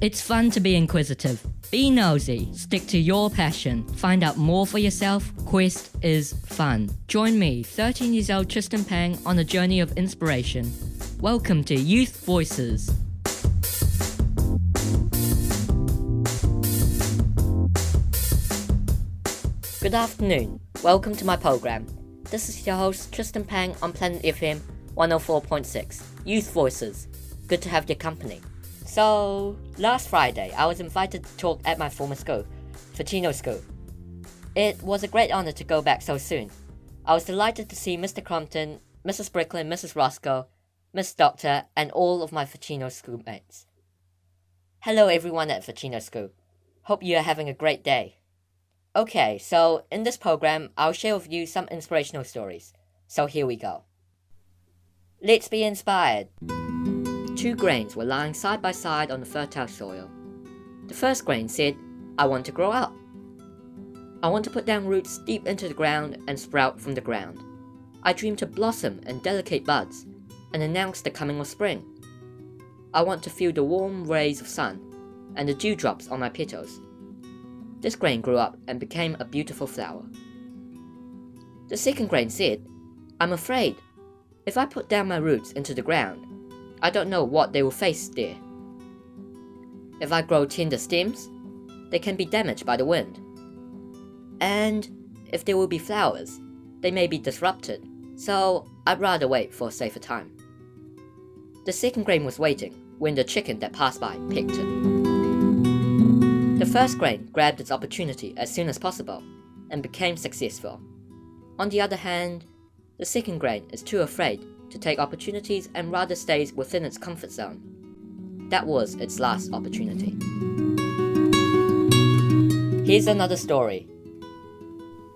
It's fun to be inquisitive. Be nosy, stick to your passion, find out more for yourself. Quest is fun. Join me, 13 years old Tristan Pang, on a journey of inspiration. Welcome to Youth Voices. Good afternoon. Welcome to my program. This is your host Tristan Pang on Planet FM 104.6, Youth Voices. Good to have your company. So, last Friday, I was invited to talk at my former school, Ficino School. It was a great honour to go back so soon. I was delighted to see Mr. Crompton, Mrs. Bricklin, Mrs. Roscoe, Miss Doctor, and all of my Ficino schoolmates. Hello everyone at Ficino School. Hope you are having a great day. Okay, so in this program, I'll share with you some inspirational stories. So here we go. Let's be inspired. 2 grains were lying side by side on the fertile soil. The first grain said, I want to grow up. I want to put down roots deep into the ground and sprout from the ground. I dream to blossom in delicate buds and announce the coming of spring. I want to feel the warm rays of sun and the dewdrops on my petals. This grain grew up and became a beautiful flower. The second grain said, I'm afraid. If I put down my roots into the ground, I don't know what they will face there. If I grow tender stems, they can be damaged by the wind. And if there will be flowers, they may be disrupted, so I'd rather wait for a safer time. The second grain was waiting when the chicken that passed by picked it. The first grain grabbed its opportunity as soon as possible and became successful. On the other hand, the second grain is too afraid to take opportunities and rather stays within its comfort zone. That was its last opportunity. Here's another story.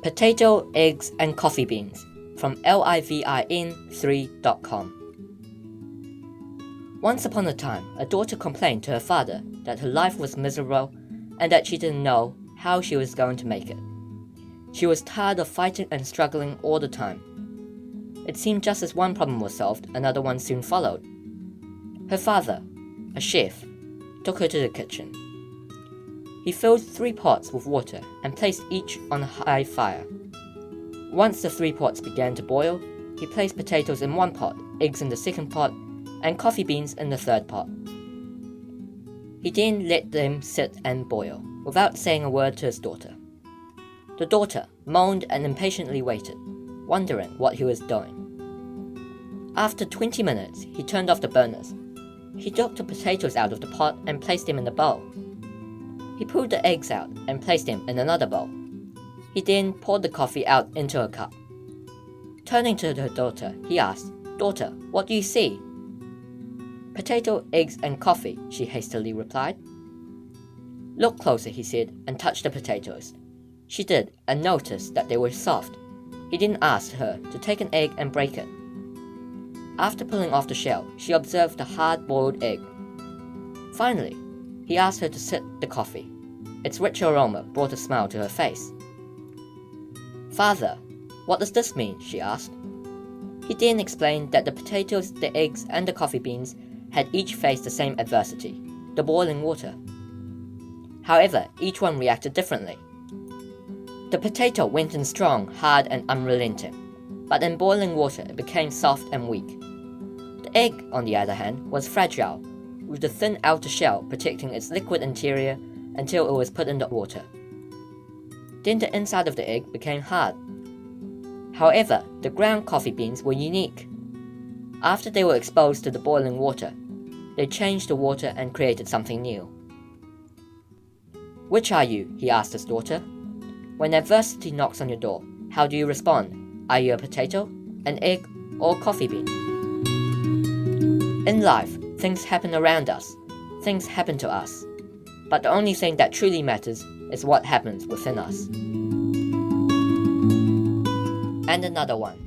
Potato, Eggs and Coffee Beans from livin3.com. Once upon a time, a daughter complained to her father that her life was miserable and that she didn't know how she was going to make it. She was tired of fighting and struggling all the time. It seemed just as one problem was solved, another one soon followed. Her father, a chef, took her to the kitchen. He filled 3 pots with water and placed each on a high fire. Once the 3 pots began to boil, he placed potatoes in 1 pot, eggs in the second pot, and coffee beans in the third pot. He then let them sit and boil, without saying a word to his daughter. The daughter moaned and impatiently waited, wondering what he was doing. After 20 minutes, he turned off the burners. He took the potatoes out of the pot and placed them in the bowl. He pulled the eggs out and placed them in another bowl. He then poured the coffee out into a cup. Turning to her daughter, he asked, Daughter, what do you see? Potato, eggs and coffee, she hastily replied. Look closer, he said, and touched the potatoes. She did, and noticed that they were soft. He then asked her to take an egg and break it. After pulling off the shell, she observed the hard-boiled egg. Finally, he asked her to sip the coffee. Its rich aroma brought a smile to her face. Father, what does this mean? She asked. He then explained that the potatoes, the eggs, and the coffee beans had each faced the same adversity, the boiling water. However, each one reacted differently. The potato went in strong, hard, and unrelenting, but in boiling water it became soft and weak. The egg, on the other hand, was fragile, with the thin outer shell protecting its liquid interior until it was put in the water. Then the inside of the egg became hard. However, the ground coffee beans were unique. After they were exposed to the boiling water, they changed the water and created something new. Which are you? He asked his daughter. When adversity knocks on your door, how do you respond? Are you a potato, an egg, or a coffee bean? In life, things happen around us. Things happen to us. But the only thing that truly matters is what happens within us. And another one.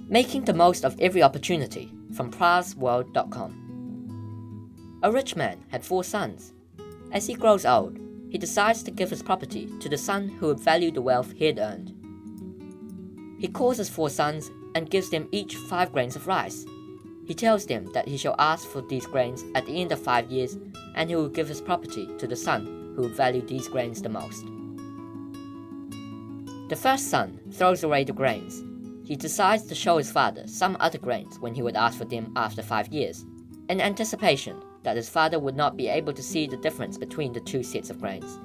Making the most of every opportunity from prasworld.com. A rich man had 4 sons. As he grows old, he decides to give his property to the son who would value the wealth he had earned. He calls his 4 sons and gives them each 5 grains of rice. He tells them that he shall ask for these grains at the end of 5 years, and he will give his property to the son who will value these grains the most. The first son throws away the grains. He decides to show his father some other grains when he would ask for them after 5 years, in anticipation that his father would not be able to see the difference between the two sets of grains.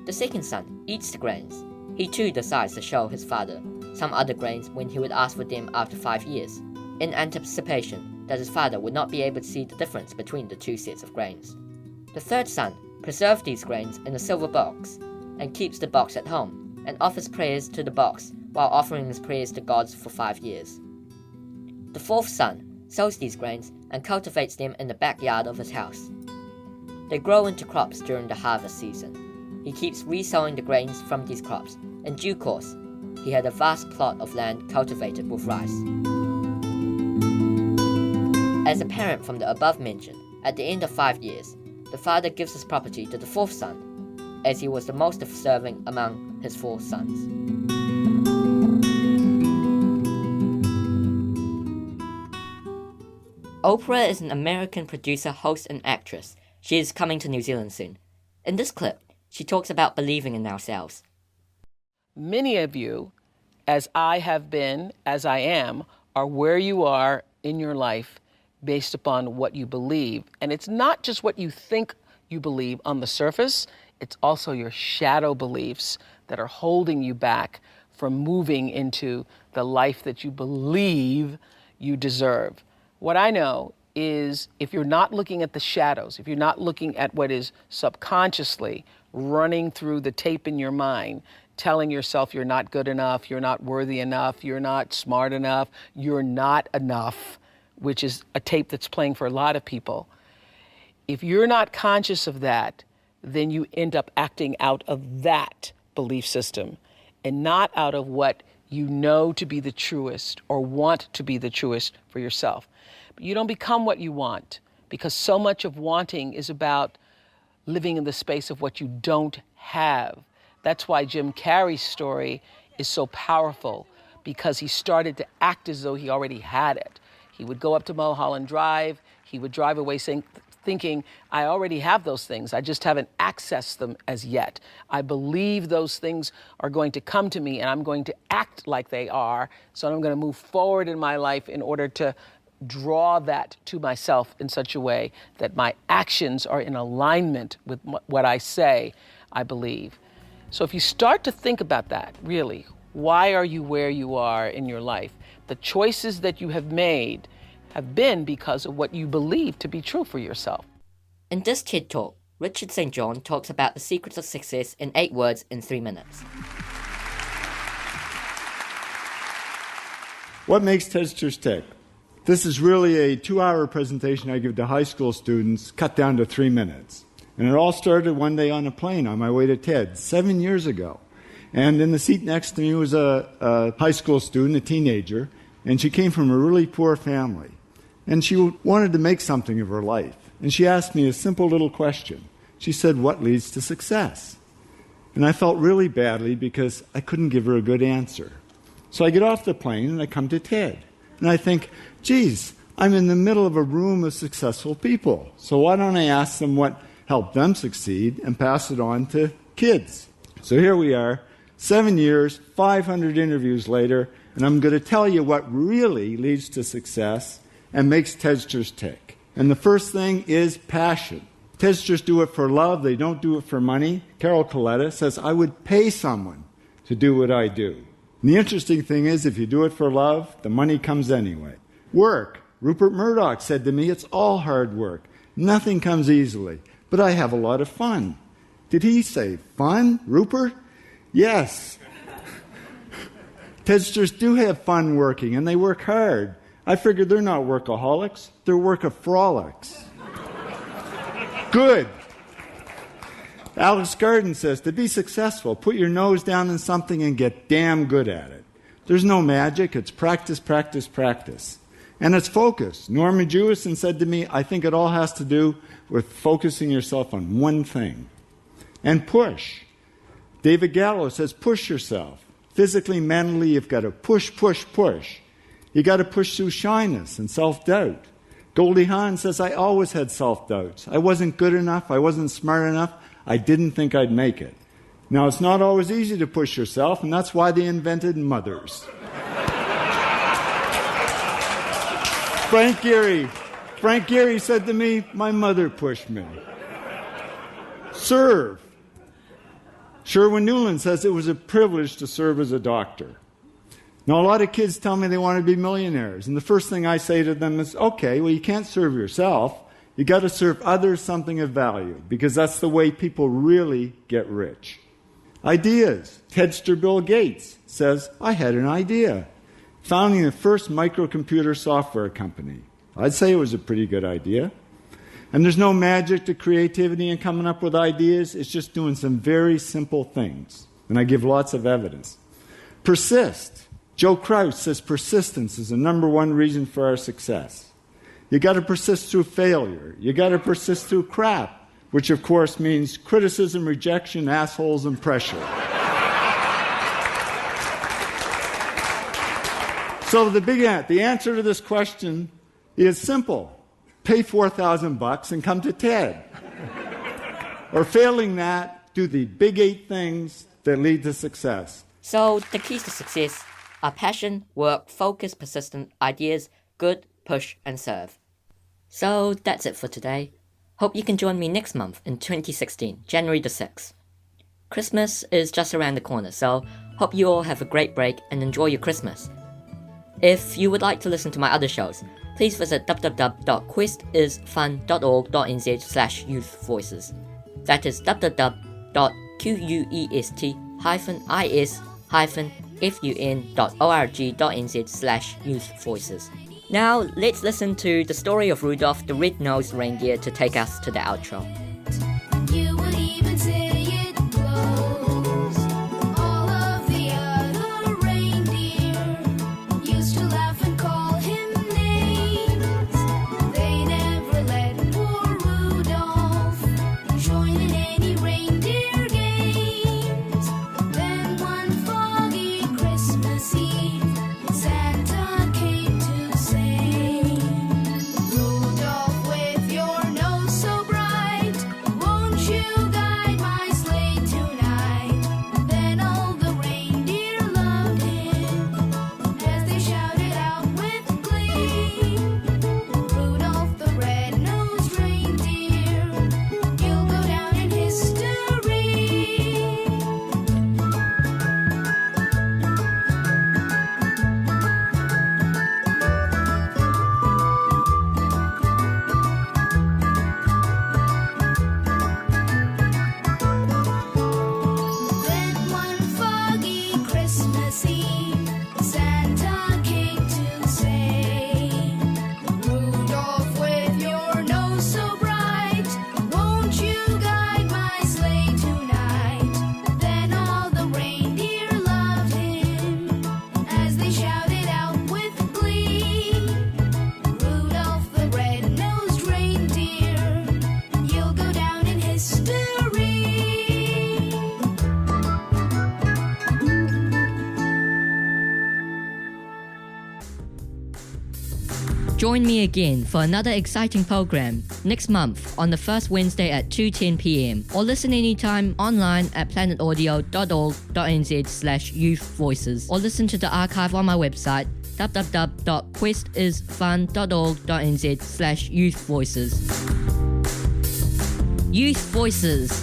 The second son eats the grains. He too decides to show his father some other grains when he would ask for them after 5 years, in anticipation that his father would not be able to see the difference between the two sets of grains. The third son preserves these grains in a silver box, and keeps the box at home, and offers prayers to the box while offering his prayers to gods for 5 years. The fourth son sows these grains and cultivates them in the backyard of his house. They grow into crops during the harvest season. He keeps re-sowing the grains from these crops. In due course, he had a vast plot of land cultivated with rice. As apparent from the above mention, at the end of 5 years, the father gives his property to the fourth son, as he was the most deserving among his 4 sons. Oprah is an American producer, host, and actress. She is coming to New Zealand soon. In this clip, she talks about believing in ourselves. Many of you, as I have been, as I am, are where you are in your life based upon what you believe. And it's not just what you think you believe on the surface, it's also your shadow beliefs that are holding you back from moving into the life that you believe you deserve. What I know is if you're not looking at the shadows, if you're not looking at what is subconsciously running through the tape in your mind, telling yourself you're not good enough, you're not worthy enough, you're not smart enough, you're not enough, which is a tape that's playing for a lot of people. If you're not conscious of that, then you end up acting out of that belief system and not out of what you know to be the truest or want to be the truest for yourself. But you don't become what you want, because so much of wanting is about living in the space of what you don't have. That's why Jim Carrey's story is so powerful, because he started to act as though he already had it. He would go up to Mulholland Drive, he would drive away thinking, I already have those things, I just haven't accessed them as yet. I believe those things are going to come to me and I'm going to act like they are, so I'm going to move forward in my life in order to draw that to myself in such a way that my actions are in alignment with what I say I believe. So if you start to think about that, really, why are you where you are in your life? The choices that you have made have been because of what you believe to be true for yourself. In this TED Talk, Richard St. John talks about the secrets of success in 8 words in 3 minutes. What makes TEDsters tick? This is really a 2-hour presentation I give to high school students, cut down to 3 minutes. And it all started one day on a plane on my way to TED, 7 years ago. And in the seat next to me was a high school student, a teenager, and she came from a really poor family. And she wanted to make something of her life. And she asked me a simple little question. She said, what leads to success? And I felt really badly because I couldn't give her a good answer. So I get off the plane and I come to TED. And I think, geez, I'm in the middle of a room of successful people. So why don't I ask them what helped them succeed and pass it on to kids? So here we are, 7 years, 500 interviews later, and I'm going to tell you what really leads to success and makes TEDsters tick. And the first thing is passion. TEDsters do it for love, they don't do it for money. Carol Coletta says, I would pay someone to do what I do. And the interesting thing is, if you do it for love, the money comes anyway. Work. Rupert Murdoch said to me, it's all hard work. Nothing comes easily, but I have a lot of fun. Did he say fun, Rupert? Yes. TEDsters do have fun working, and they work hard. I figured they're not workaholics, they're workafrolics. Good. Alex Garden says, to be successful, put your nose down in something and get damn good at it. There's no magic, it's practice, practice, practice. And it's focus. Norman Jewison said to me, I think it all has to do with focusing yourself on one thing. And push. David Gallo says, push yourself. Physically, mentally, you've got to push, push, push. You got to push through shyness and self-doubt. Goldie Hawn says, I always had self-doubts. I wasn't good enough. I wasn't smart enough. I didn't think I'd make it. Now, it's not always easy to push yourself, and that's why they invented mothers. Frank Gehry said to me, my mother pushed me. Serve. Sherwin Nuland says it was a privilege to serve as a doctor. Now, a lot of kids tell me they want to be millionaires, and the first thing I say to them is, okay, well, you can't serve yourself. You got to serve others something of value, because that's the way people really get rich. Ideas. Tedster Bill Gates says, I had an idea. Founding the first microcomputer software company. I'd say it was a pretty good idea. And there's no magic to creativity and coming up with ideas. It's just doing some very simple things. And I give lots of evidence. Persist. Joe Kraus says persistence is the number one reason for our success. You got to persist through failure. You got to persist through crap, which of course means criticism, rejection, assholes, and pressure. So the answer to this question is simple. Pay $4,000 and come to TED. Or failing that, do the big 8 things that lead to success. So the keys to success are passion, work, focus, persistent, ideas, good, push, and serve. So that's it for today. Hope you can join me next month in 2016, January the 6th. Christmas is just around the corner, so hope you all have a great break and enjoy your Christmas. If you would like to listen to my other shows, please visit www.questisfun.org.nz/youthvoices. That is www.quest-is-fun.org.nz/youthvoices. Now, let's listen to the story of Rudolph the Red-Nosed Reindeer to take us to the outro. You would even say it blows. All of the other reindeer used to laugh and call him names. They never let poor Rudolph join in any reindeer games. Then one foggy Christmas Eve, Santa came to say, Rudolph, with your nose so bright, won't you guide my sleigh tonight? Then all the reindeer loved him as they shouted out with glee, Rudolph the red-nosed reindeer, you'll go down in history. Then one foggy Christmas Eve, Santa came to say, Rudolph, with your nose so bright, won't you guide my sleigh tonight? Then all the reindeer loved him as they shouted out with glee, Rudolph the red-nosed reindeer, you'll go down in history. Join me again for another exciting program next month on the first Wednesday at 2:10 p.m. or listen anytime online at planetaudio.org.nz/youthvoices or listen to the archive on my website www.questisfun.org.nz/youthvoices. Youth Voices.